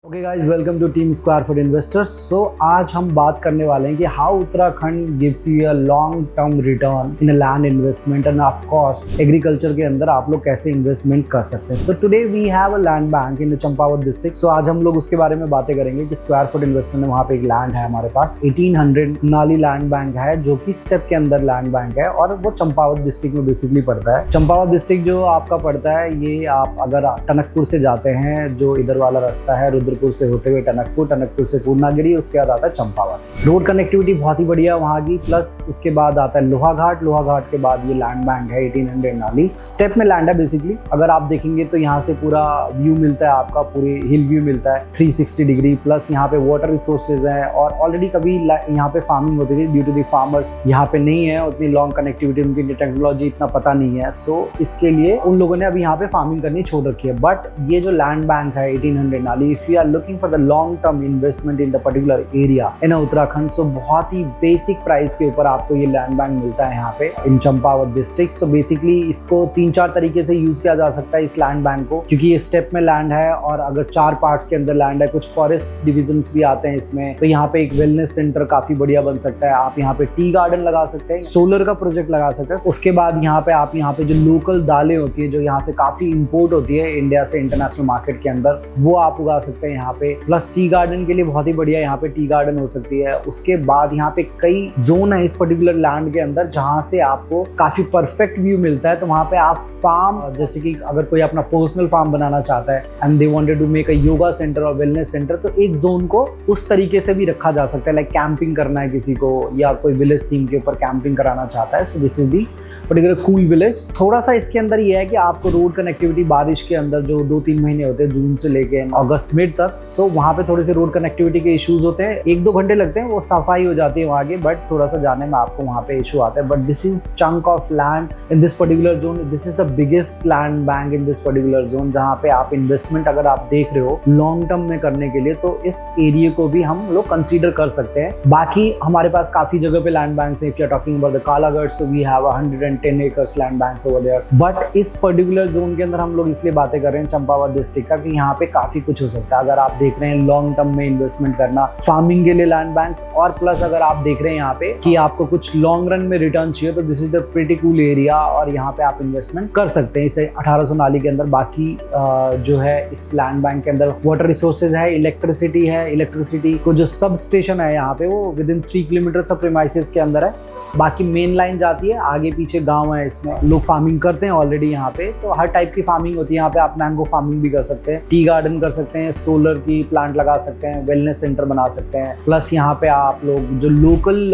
Okay guys, welcome to team square foot investors. So आज हम बात करने वाले हैं कि how Uttarakhand gives you a long term return in a land investment and of course agriculture के अंदर आप लोग कैसे इन्वेस्टमेंट कर सकते हैं। So today we have a land bank in Champawat district. सो आज हम लोग उसके बारे में बातें करेंगे कि स्क्वायर फुट इन्वेस्टर में वहाँ पे एक लैंड है हमारे पास 1800 नाली लैंड बैंक है, जो कि स्टेप के अंदर लैंड बैंक है और वो चंपावत डिस्ट्रिक्ट में बेसिकली पड़ता है। चंपावत डिस्ट्रिक्ट जो आपका पड़ता है, ये आप अगर टनकपुर से जाते हैं, जो इधर वाला रास्ता है रुद्रपुर से होते हुए टनकपुर से पूर्णागिरी, उसके बाद आता है चंपावत। रोड कनेक्टिविटी बहुत ही बढ़िया वहाँ की। प्लस उसके बाद आता है लोहाघाट के बाद ये लैंड बैंक है 1800 नाली। स्टेप में लैंड है बेसिकली। अगर आप देखेंगे तो यहाँ से पूरा व्यू मिलता है, आपका पूरी हिल व्यू मिलता है 360 डिग्री। प्लस यहाँ पे वाटर रिसोर्सेज है और ऑलरेडी कभी यहाँ पे फार्मिंग होती थी, ड्यू टू दी फार्मर्स यहाँ पे नहीं है उतनी लॉन्ग कनेक्टिविटी, उनकी टेक्नोलॉजी इतना पता नहीं है। सो इसके लिए उन लोगों ने अभी यहाँ पे फार्मिंग करनी छोड़ रखी है। बट ये जो लैंड बैंक है 1800 नाली, if you are looking for the long term investment in the particular area in Uttarakhand, so बहुत ही बेसिक प्राइस के ऊपर आपको ये लैंड बैंक मिलता है यहाँ पे इन चंपावत डिस्ट्रिक्ट। सो बेसिकली इसको 3-4 तरीके से यूज किया जा सकता है इस लैंड बैंक को, क्योंकि ये स्टेप में लैंड है और अगर 4 पार्ट्स के अंदर लैंड है, कुछ फॉरेस्ट डिविजन्स भी आते हैं इसमें। तो यहाँ पे एक वेलनेस सेंटर काफी बढ़िया बन सकता है। आप यहाँ पे टी गार्डन लगा सकते हैं, सोलर का प्रोजेक्ट लगा सकते हैं। उसके बाद यहाँ पे आप यहाँ पे जो लोकल दालें होती है, जो यहाँ से काफी इंपोर्ट होती है इंडिया से इंटरनेशनल मार्केट के अंदर, वो आप उगा सकते हैं यहाँ पे। प्लस टी गार्डन के लिए बहुत ही बढ़िया यहाँ पे टी गार्डन हो सकती है। उसके बाद यहाँ पे कई जोन है इस पर्टिकुलर लैंड के अंदर, जहाँ से आपको काफी परफेक्ट व्यू मिलता है। तो वहाँ पे आप फार्म, जैसे कि अगर कोई अपना पर्सनल फार्म बनाना चाहता है and they wanted to make a yoga centre और वेलनेस सेंटर, तो एक जोन को उस तरीके से भी रखा जा सकता है। लाइक कैंपिंग करना है किसी को, या कोई विलेज थीम के ऊपर कैंपिंग कराना चाहता है। सो this is the particular cool village. थोड़ा सा इसके अंदर ये है कि आपको रोड कनेक्टिविटी बारिश के अंदर जो 2-3 महीने होते हैं, जून से लेके अगस्त मिड तक, सो वहाँ पे थोड़े से रोड कनेक्टिविटी के इश्यूज होते हैं। 1-2 घंटे लगते हैं, वो सफाई हो जाती है वहाँ की, बट थोड़ा सा जाने में आपको वहाँ पे इशू आता है। But this is chunk of land in this particular zone. This is the biggest land bank in this particular zone, जहाँ पे आप इन्वेस्टमेंट अगर आप देख रहे हो लॉन्ग टर्म में करने के लिए, तो इस एरिया को भी हम लोग कंसीडर कर सकते हैं। बाकी हमारे पास काफी जगह पे लैंड बैंक्स हैं। If you are talking about the Kalagarh, so we have 110 acres land banks over there. But इस पर्टिकुलर जोन के अंदर हम लोग इसलिए बातें कर रहे हैं चंपावत डिस्ट्रिक्ट का, कि यहाँ पे काफी कुछ हो सकता है। अगर आप देख रहे हैं लॉन्ग टर्म में इन्वेस्टमेंट करना, फार्मिंग के लिए लैंड बैंक्स, और प्लस अगर आप देख रहे हैं यहाँ पे कि आपको कुछ लॉन्ग रन में रिटर्न चाहिए, तो this is the pretty cool area और यहाँ पे आप इन्वेस्टमेंट कर सकते हैं इसे 1800 नाली के अंदर। बाकी जो है इस लैंड बैंक के अंदर वाटर रिसोर्सेज है, इलेक्ट्रिसिटी है। इलेक्ट्रिसिटी को जो सब स्टेशन है यहाँ पे, वो with in 3 kilometre of premises के अंदर है। बाकी मेन लाइन जाती है, आगे पीछे गांव है, इसमें लोग फार्मिंग करते हैं ऑलरेडी यहाँ पे। तो हर टाइप की फार्मिंग होती है यहाँ पे। आप मैंगो फार्मिंग भी कर सकते हैं, टी गार्डन कर सकते हैं, सोलर की प्लांट लगा सकते हैं, वेलनेस सेंटर बना सकते हैं। प्लस यहाँ पे आप लोग जो लोकल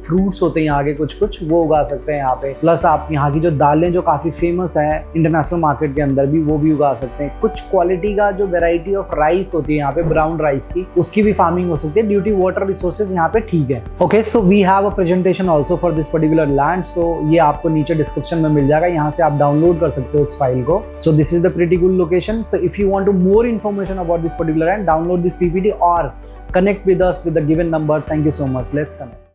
फ्रूट्स होते हैं यहाँ के कुछ वो उगा सकते हैं यहाँ पे। प्लस आप यहाँ की जो दालें जो काफी फेमस है इंटरनेशनल मार्केट के अंदर भी, वो भी उगा सकते हैं। कुछ क्वालिटी का जो वेराइटी ऑफ राइस होती है यहाँ पे, ब्राउन राइस की, उसकी भी फार्मिंग हो सकती है। ड्यू टू वाटर रिसोर्सेज यहाँ पे ठीक है। Okay, so we have a presentation also for this particular land. So ये आपको नीचे डिस्क्रिप्शन में मिल जाएगा, यहाँ से आप डाउनलोड कर सकते हो उस फाइल को। So this is the pretty cool location. So if you want to more information about this particular land, download this PPT और connect with us with the given number. Thank you so much. Let's connect.